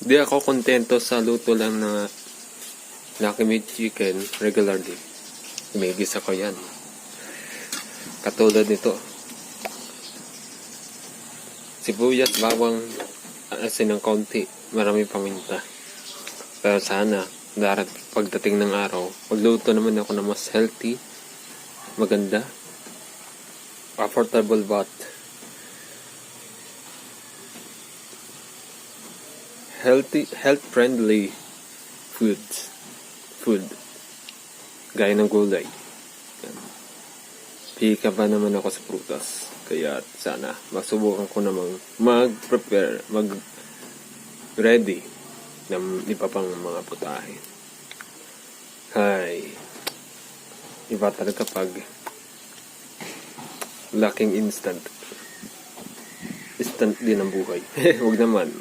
Di ako kontento sa luto lang na Lucky Meat Chicken regularly. May gisa ko yan. Katulad nito. Sibuyas, bawang, asin ng konti. Maraming paminta. Pero sana, pagdating ng araw, magluto naman ako na mas healthy, maganda, affordable but health-friendly food. Gaya ng gulay. Pika pa naman ako sa prutas. Kaya sana masubukan ko namang mag-prepare, mag-ready ng iba pang mga putahe. Hay. Iba talaga pag laking instant. Instant din ang buhay. Huwag naman.